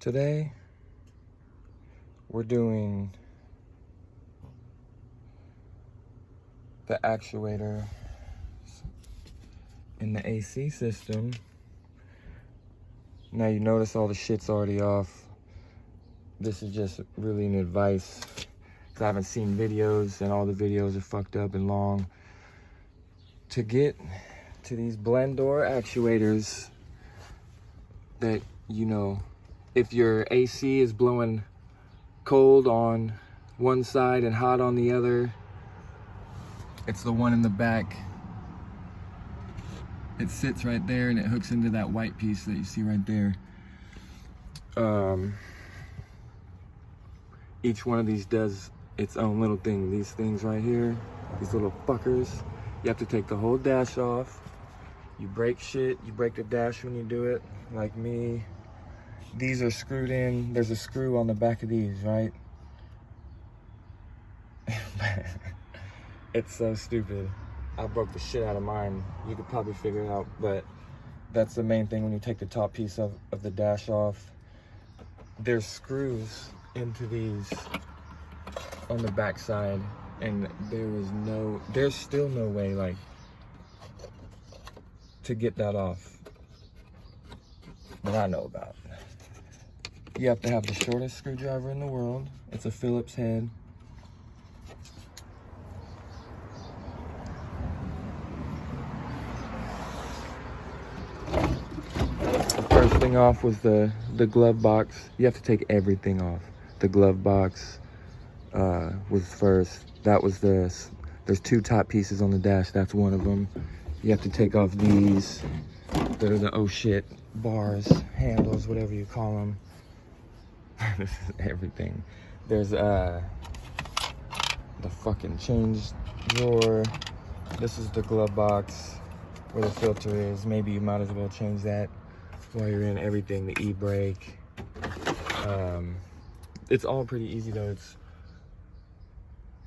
Today, we're doing the actuator in the AC system. Now you notice all the shit's already off. This is just really an advice, because I haven't seen videos and all the videos are fucked up and long. To get to these blend door actuators that, you know, if your AC is blowing cold on one side and hot on the other, it's the one in the back. It sits right there and it hooks into that white piece that you see right there. Each one of these does its own little thing. These things right here, these little fuckers, you have to take the whole dash off. You break shit, you break the dash when you do it, like me. These are screwed in. There's a screw on the back of these, right? It's so stupid. I broke the shit out of mine. You could probably figure it out, but that's the main thing when you take the top piece of the dash off. There's screws into these on the back side, and there's still no way, like, to get that off that I know about. You have to have the shortest screwdriver in the world. It's a Phillips head. The first thing off was the glove box. You have to take everything off. The glove box was first. That was there's two top pieces on the dash. That's one of them. You have to take off these. They're the oh shit bars, handles, whatever you call them. This is everything. There's the fucking change drawer. This is the glove box where the filter is. Maybe you might as well change that while you're in everything. The e-brake. It's all pretty easy though.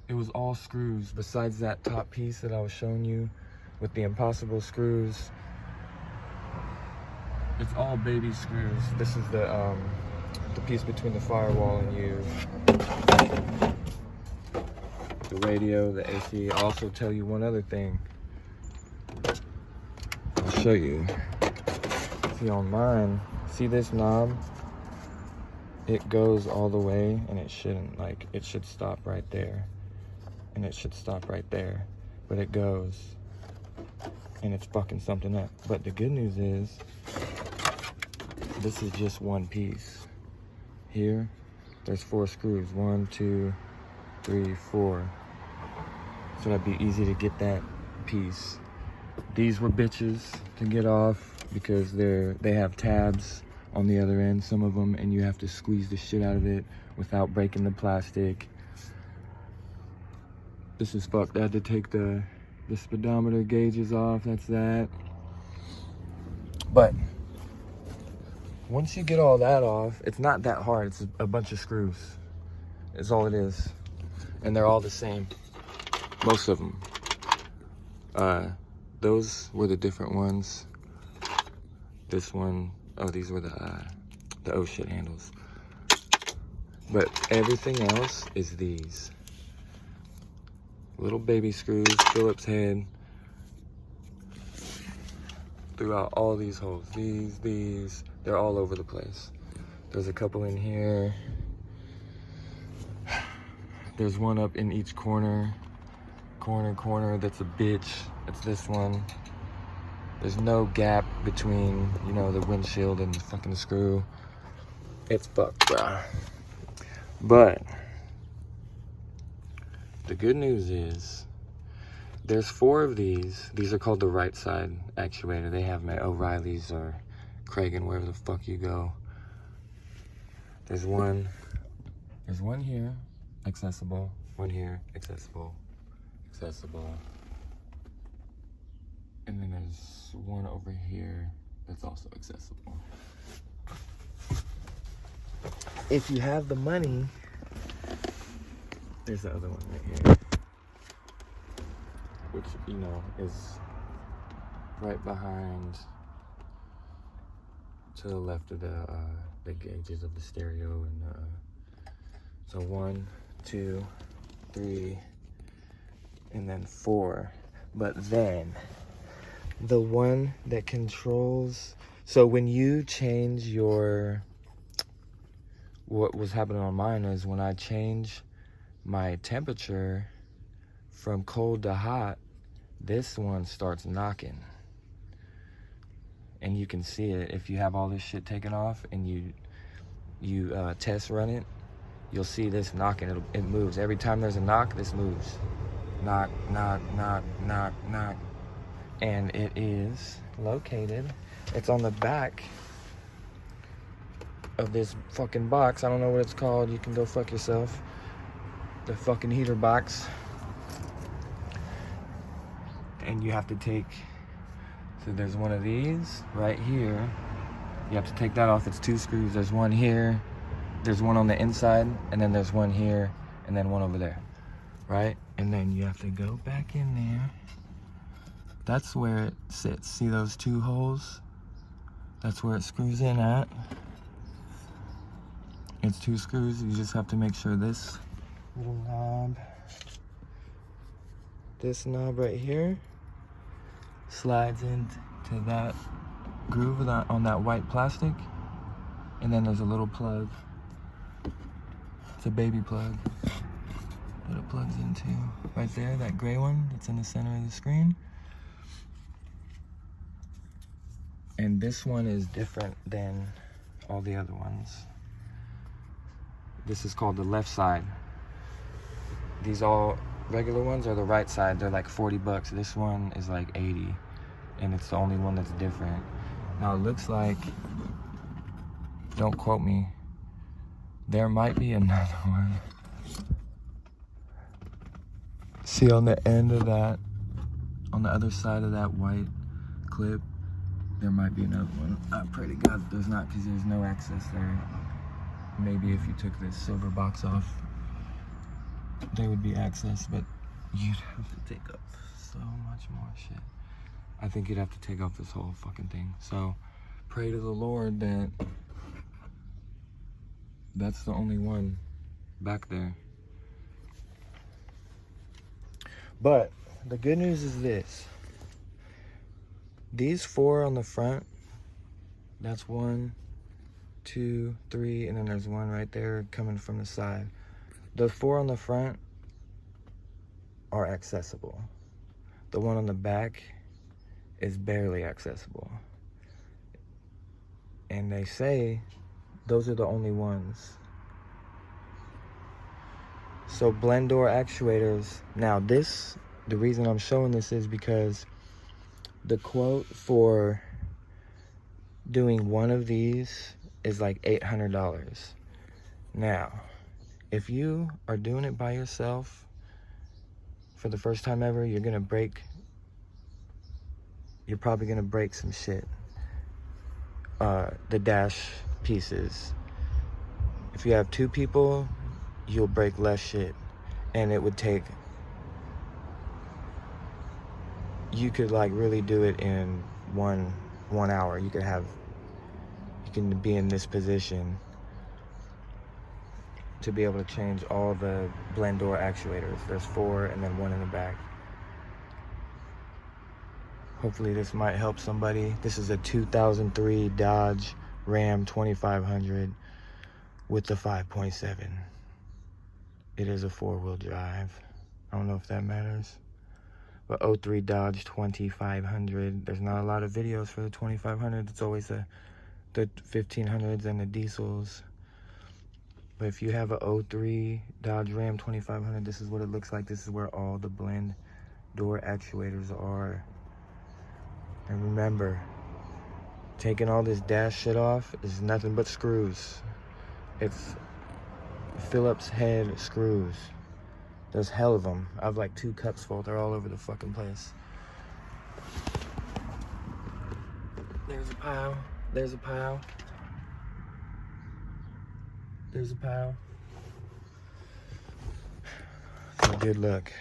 It was all screws besides that top piece that I was showing you with the impossible screws. It's all baby screws. This is the piece between the firewall and you. The radio, the AC. I'll also tell you one other thing. I'll show you. See on mine, see this knob? It goes all the way and it shouldn't. Like, it should stop right there. And it should stop right there. But it goes. And it's fucking something up. But the good news is, this is just one piece. Here, there's 4 screws. 1, 2, 3, 4. So that'd be easy to get that piece. These were bitches to get off because they have tabs on the other end, some of them, and you have to squeeze the shit out of it without breaking the plastic. This is fucked. I had to take the speedometer gauges off. That's that. But once you get all that off, it's not that hard. It's a bunch of screws. It's all it is. And they're all the same. Most of them. Those were the different ones. This one, oh, these were the oh shit handles. But everything else is these. Little baby screws, Phillips head. Throughout all these holes. These. They're all over the place. There's a couple in here. There's one up in each corner. Corner, that's a bitch. It's this one. There's no gap between, you know, the windshield and the fucking screw. It's fucked, bruh. But the good news is, there's 4 of these. These are called the right side actuator. They have them at O'Reilly's or Cragen, wherever the fuck you go. There's one here, accessible. One here, accessible. And then there's one over here that's also accessible. If you have the money, there's the other one right here, which, you know, is right behind to the left of the gauges of the stereo. And so 1, 2, 3, and then 4. But then the one that controls, so when you change your, what was happening on mine is when I change my temperature from cold to hot, this one starts knocking. And you can see it if you have all this shit taken off and you test run it. You'll see this knocking. It moves every time there's a knock. This moves. Knock, knock, knock, knock, knock. And it is located. It's on the back of this fucking box. I don't know what it's called. You can go fuck yourself. The fucking heater box. And you have to take, so there's one of these right here. You have to take that off. It's 2 screws. There's one here. There's one on the inside. And then there's one here. And then one over there. Right? And then you have to go back in there. That's where it sits. See those 2 holes? That's where it screws in at. It's 2 screws. You just have to make sure this little knob, this knob right here, slides into that groove on that white plastic. And then there's a little plug. It's a baby plug that it plugs into right there, that gray one that's in the center of the screen. And this one is different than all the other ones. This is called the left side. These all regular ones are the right side. They're like 40 bucks. This one is like 80. And it's the only one that's different. Now it looks like, don't quote me, there might be another one. See on the end of that, on the other side of that white clip, there might be another one. I pray to God that there's not, because there's no access there. Maybe if you took this silver box off, there would be access, but you'd have to take up so much more shit. I think you'd have to take off this whole fucking thing. So pray to the Lord that that's the only one back there. But the good news is this. These 4 on the front, that's 1, 2, 3, and then there's one right there coming from the side. The 4 on the front are accessible. The one on the back is barely accessible. And they say those are the only ones. So blend door actuators. Now this, the reason I'm showing this is because the quote for doing one of these is like $800. Now, if you are doing it by yourself for the first time ever, you're probably gonna break some shit. The dash pieces. If you have 2 people, you'll break less shit. And it would take, you could like really do it in one hour. You can be in this position to be able to change all the blend door actuators. There's 4 and then 1 in the back. Hopefully this might help somebody. This is a 2003 Dodge Ram 2500 with the 5.7. It is a 4-wheel drive. I don't know if that matters. But 03 Dodge 2500. There's not a lot of videos for the 2500. It's always the 1500s and the diesels. But if you have a 03 Dodge Ram 2500, this is what it looks like. This is where all the blend door actuators are. And remember, taking all this dash shit off is nothing but screws. It's Phillips head screws. There's hell of them. I have like 2 cups full. They're all over the fucking place. There's a pile. There's a pile. There's a pile. So good luck.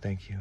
Thank you.